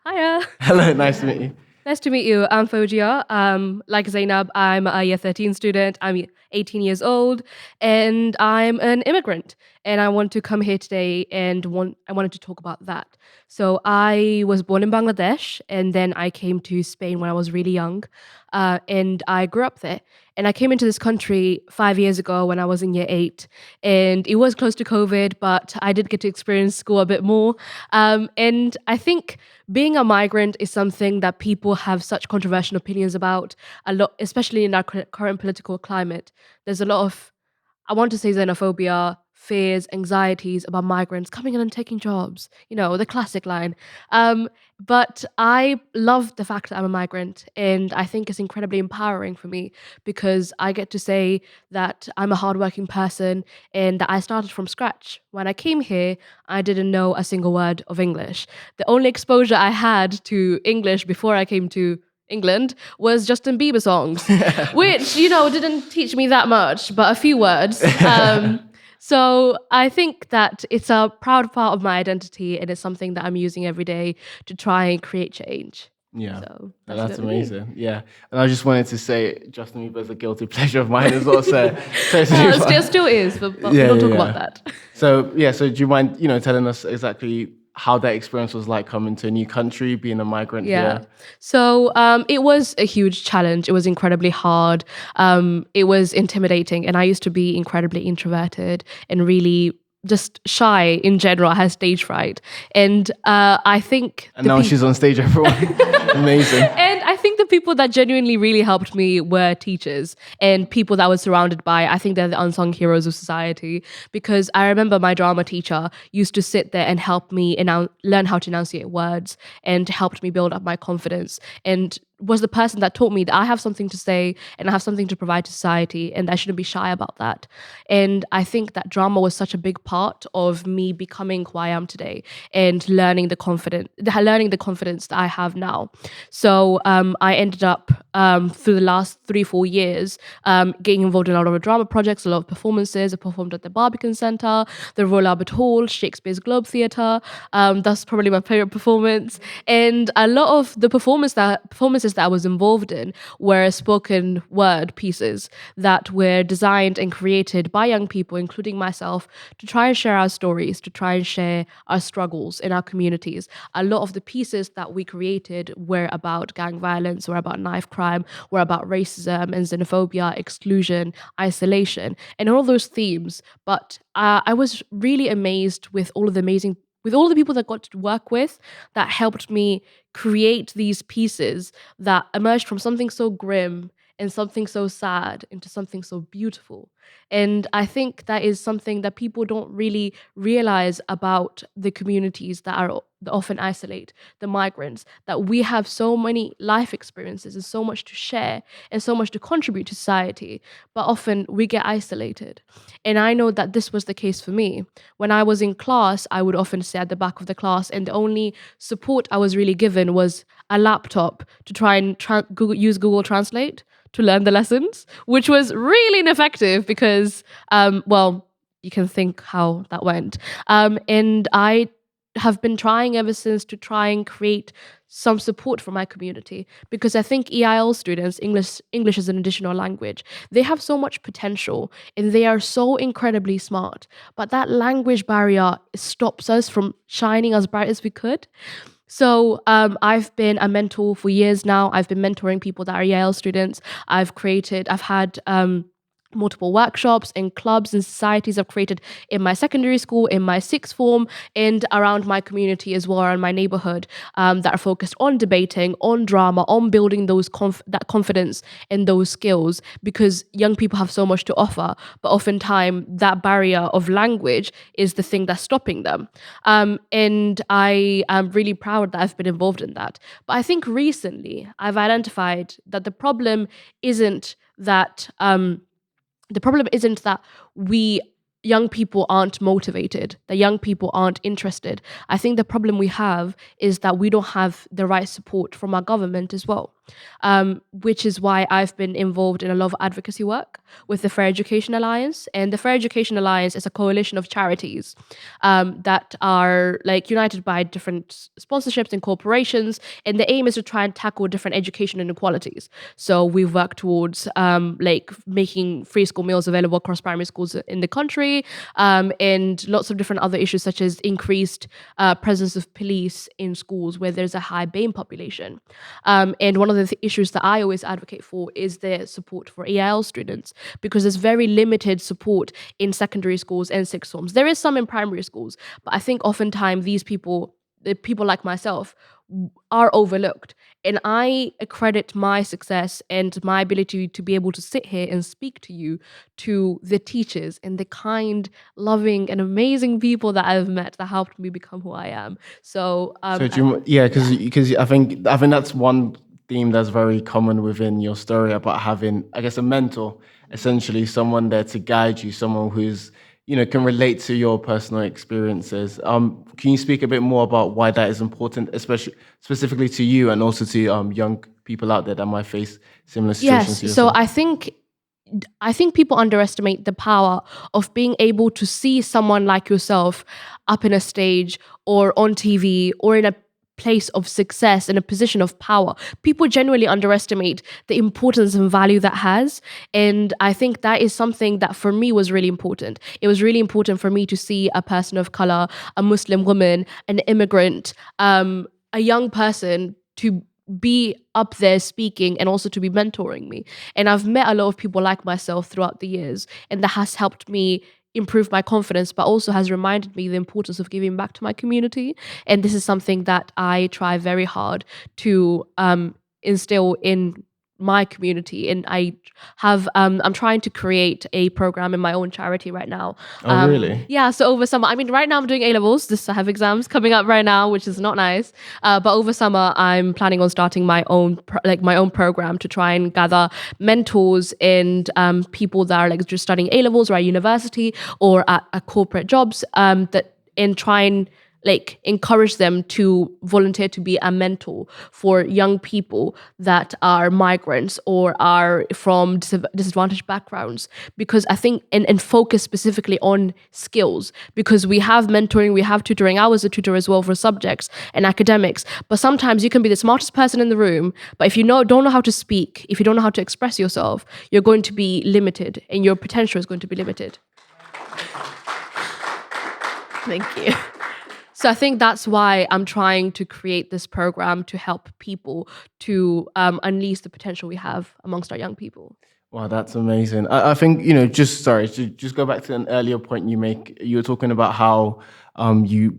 Hiya. Hello, nice to meet you. Nice to meet you. I'm Foujia. Like Zainab, I'm a year 13 student. I'm 18 years old and I'm an immigrant. And I want to come here today and I wanted to talk about that. So I was born in Bangladesh and then I came to Spain when I was really young. And I grew up there. And I came into this country 5 years ago when I was in year eight. And it was close to COVID, but I did get to experience school a bit more. And I think being a migrant is something that people have such controversial opinions about a lot, especially in our current political climate. There's a lot of, I want to say, xenophobia, fears, anxieties about migrants coming in and taking jobs, the classic line. But I love the fact that I'm a migrant, and I think it's incredibly empowering for me because I get to say that I'm a hardworking person and that I started from scratch. When I came here, I didn't know a single word of English. The only exposure I had to English before I came to England was Justin Bieber songs, which, didn't teach me that much, but a few words. So I think that it's a proud part of my identity and it's something that I'm using every day to try and create change. Yeah, So that's what I mean. amazing. Yeah, and I just wanted to say Justin Bieber is a guilty pleasure of mine as well. So Still is, but we don't talk about that. So do you mind, telling us exactly how that experience was like coming to a new country, being a migrant here? So it was a huge challenge. It was incredibly hard. It was intimidating. And I used to be incredibly introverted and really just shy in general. I had stage fright. And I think... And now she's on stage, everyone. Amazing. And I think the people that genuinely really helped me were teachers and people that I was surrounded by. I think they're the unsung heroes of society because I remember my drama teacher used to sit there and help me learn how to enunciate words and helped me build up my confidence and was the person that taught me that I have something to say and I have something to provide to society and I shouldn't be shy about that. And I think that drama was such a big part of me becoming who I am today and learning the confidence that I have now. So I ended up through the last 3-4 years getting involved in a lot of drama projects, a lot of performances. I performed at the Barbican Centre, the Royal Albert Hall, Shakespeare's Globe Theatre. That's probably my favourite performance. And a lot of the performances that I was involved in were spoken word pieces that were designed and created by young people, including myself, to try and share our stories, to try and share our struggles in our communities. A lot of the pieces that we created were about gang violence, were about knife crime, were about racism and xenophobia, exclusion, isolation, and all those themes. But I was really amazed with all the people that got to work with that helped me create these pieces that emerged from something so grim and something so sad into something so beautiful. And I think that is something that people don't really realize about the communities that often isolate the migrants, that we have so many life experiences and so much to share and so much to contribute to society, but often we get isolated. And I know that this was the case for me. When I was in class, I would often sit at the back of the class and the only support I was really given was a laptop to try and use Google Translate to learn the lessons, which was really ineffective because, you can think how that went. And I have been trying ever since to try and create some support for my community because I think EIL students, English as an additional language, they have so much potential and they are so incredibly smart, but that language barrier stops us from shining as bright as we could. So I've been a mentor for years now. I've been mentoring people that are EIL students. I've had multiple workshops and clubs and societies I've created in my secondary school, in my sixth form, and around my community as well, around my neighborhood, that are focused on debating, on drama, on building that confidence and those skills, because young people have so much to offer, but oftentimes that barrier of language is the thing that's stopping them. And I am really proud that I've been involved in that. But I think recently I've identified that the problem isn't that we young people aren't motivated, that young people aren't interested. I think the problem we have is that we don't have the right support from our government as well. which is why I've been involved in a lot of advocacy work with the Fair Education Alliance. And the Fair Education Alliance is a coalition of charities that are like united by different sponsorships and corporations. And the aim is to try and tackle different education inequalities. So we've worked towards like making free school meals available across primary schools in the country, and lots of different other issues such as increased presence of police in schools where there's a high BAME population. And one of the issues that I always advocate for is the support for EIL students, because there's very limited support in secondary schools and sixth forms. There is some in primary schools, but I think oftentimes these people, the people like myself, are overlooked. And I accredit my success and my ability to be able to sit here and speak to you, to the teachers and the kind, loving, and amazing people that I've met that helped me become who I am. So, So because I think that's one theme that's very common within your story about having, I guess, a mentor, essentially someone there to guide you, someone who's can relate to your personal experiences. Can you speak a bit more about why that is important, especially specifically to you and also to young people out there that might face similar situations to yes. So yourself? I think people underestimate the power of being able to see someone like yourself up in a stage or on TV or in a place of success, in a position of power. People genuinely underestimate the importance and value that has. And I think that is something that for me was really important. It was really important for me to see a person of color, a Muslim woman, an immigrant, a young person to be up there speaking and also to be mentoring me. And I've met a lot of people like myself throughout the years, and that has helped me improve my confidence, but also has reminded me the importance of giving back to my community. And this is something that I try very hard to instill in my community. And I'm trying to create a program in my own charity right now. Oh, really? Yeah, so over summer, I mean, right now I'm doing A-levels. I have exams coming up right now, which is not nice. But over summer, I'm planning on starting my own program to try and gather mentors and people that are like just studying A-levels or at university or at corporate jobs, and try and like encourage them to volunteer to be a mentor for young people that are migrants or are from disadvantaged backgrounds. Because I think and focus specifically on skills, because we have mentoring, we have tutoring. I was a tutor as well for subjects and academics, but sometimes you can be the smartest person in the room, but if you don't know how to speak, if you don't know how to express yourself, you're going to be limited and your potential is going to be limited. Thank you. So I think that's why I'm trying to create this program to help people to unleash the potential we have amongst our young people. Wow, that's amazing. I think, just go back to an earlier point you make. You were talking about how you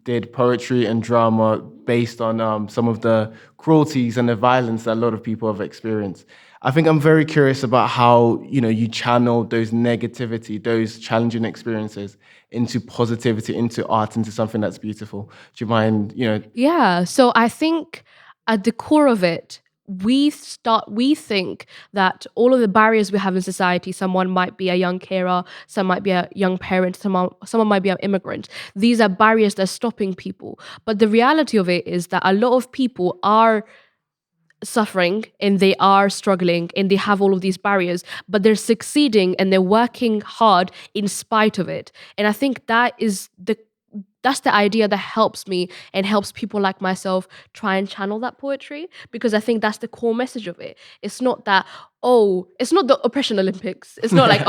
did poetry and drama based on some of the cruelties and the violence that a lot of people have experienced. I think I'm very curious about how, you channel those negativity, those challenging experiences into positivity, into art, into something that's beautiful. Do you mind, Yeah. So I think at the core of it, we think that all of the barriers we have in society, someone might be a young carer, some might be a young parent, someone might be an immigrant. These are barriers that are stopping people. But the reality of it is that a lot of people are suffering and they are struggling and they have all of these barriers, but they're succeeding and they're working hard in spite of it. And I think that's the idea that helps me and helps people like myself try and channel that poetry, because I think that's the core message of it. It's not that, it's not the oppression Olympics. It's not like,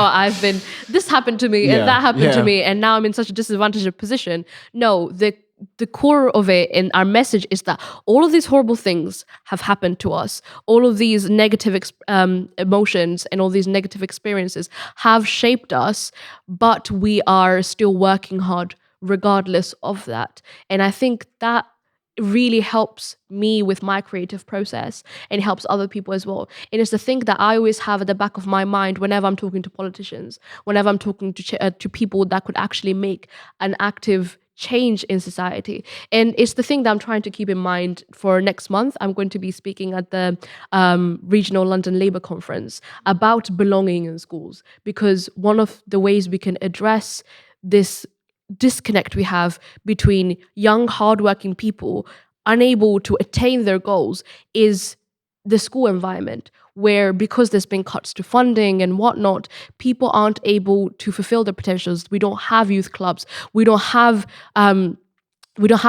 this happened to me and that happened to me and now I'm in such a disadvantaged position. No, the core of it and our message is that all of these horrible things have happened to us. All of these negative emotions and all these negative experiences have shaped us, but we are still working hard regardless of that. And I think that really helps me with my creative process and helps other people as well. And it's the thing that I always have at the back of my mind whenever I'm talking to politicians, whenever I'm talking to people that could actually make an active change in society. And it's the thing that I'm trying to keep in mind for next month. I'm going to be speaking at the Regional London Labour Conference about belonging in schools, because one of the ways we can address this disconnect we have between young, hardworking people unable to attain their goals is the school environment, where because there's been cuts to funding and whatnot, people aren't able to fulfill their potentials. We don't have youth clubs. We don't have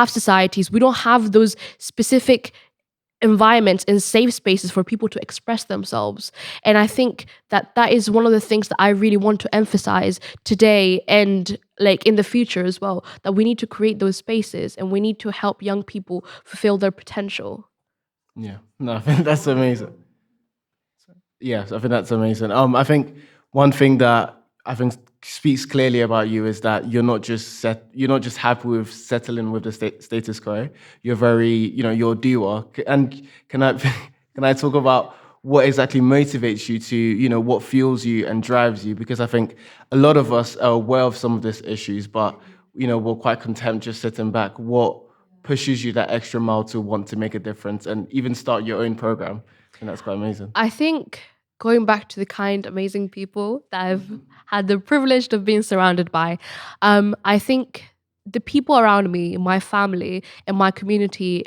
societies. We don't have those specific environments and safe spaces for people to express themselves. And I think that that is one of the things that I really want to emphasize today and like in the future as well, that we need to create those spaces and we need to help young people fulfill their potential. Yeah, no, I think that's amazing. Yes, I think that's amazing. I think one thing that I think speaks clearly about you is that you're not just happy with settling with the status quo. You're very, you're a doer. And can I can I talk about what exactly motivates you to, what fuels you and drives you? Because I think a lot of us are aware of some of these issues, but we're quite content just sitting back. What pushes you that extra mile to want to make a difference and even start your own program? And that's quite amazing. I think going back to the kind, amazing people that I've had the privilege of being surrounded by, I think the people around me, my family, and my community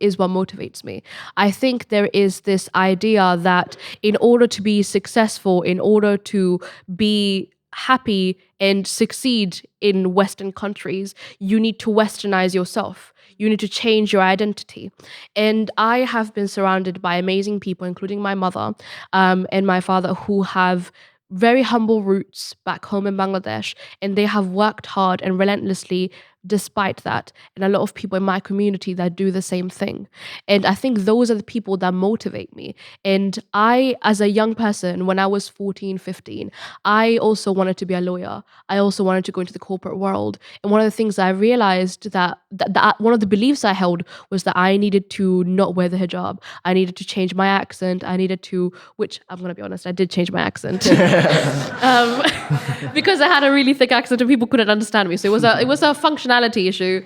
is what motivates me. I think there is this idea that in order to be successful, in order to be happy and succeed in Western countries, you need to westernize yourself. You need to change your identity. And I have been surrounded by amazing people, including my mother and my father, who have very humble roots back home in Bangladesh. And they have worked hard and relentlessly despite that. And a lot of people in my community that do the same thing. And I think those are the people that motivate me. And I, as a young person, when I was 14, 15, I also wanted to be a lawyer. I also wanted to go into the corporate world. And one of the things I realized that one of the beliefs I held was that I needed to not wear the hijab. I needed to change my accent. I needed to, which I'm going to be honest, I did change my accent. Because I had a really thick accent and people couldn't understand me. So it was a functionality issue.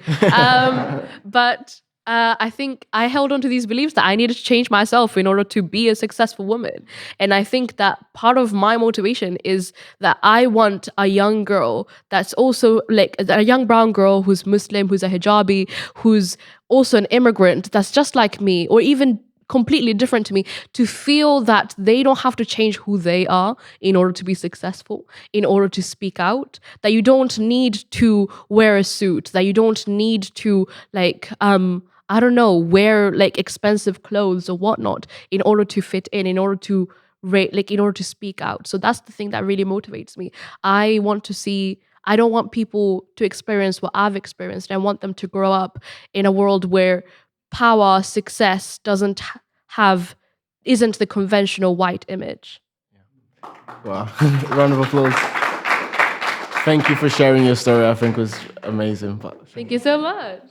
But I think I held on to these beliefs that I needed to change myself in order to be a successful woman. And I think that part of my motivation is that I want a young girl that's also like a young brown girl who's Muslim, who's a hijabi, who's also an immigrant that's just like me, or even completely different to me, to feel that they don't have to change who they are in order to be successful, in order to speak out, that you don't need to wear a suit, that you don't need to I don't know, wear like expensive clothes or whatnot in order to fit in order to in order to speak out. So that's the thing that really motivates me. I don't want people to experience what I've experienced. I want them to grow up in a world where power, success isn't the conventional white image. Wow. Round of applause. Thank you for sharing your story. I think it was amazing. Thank you so much.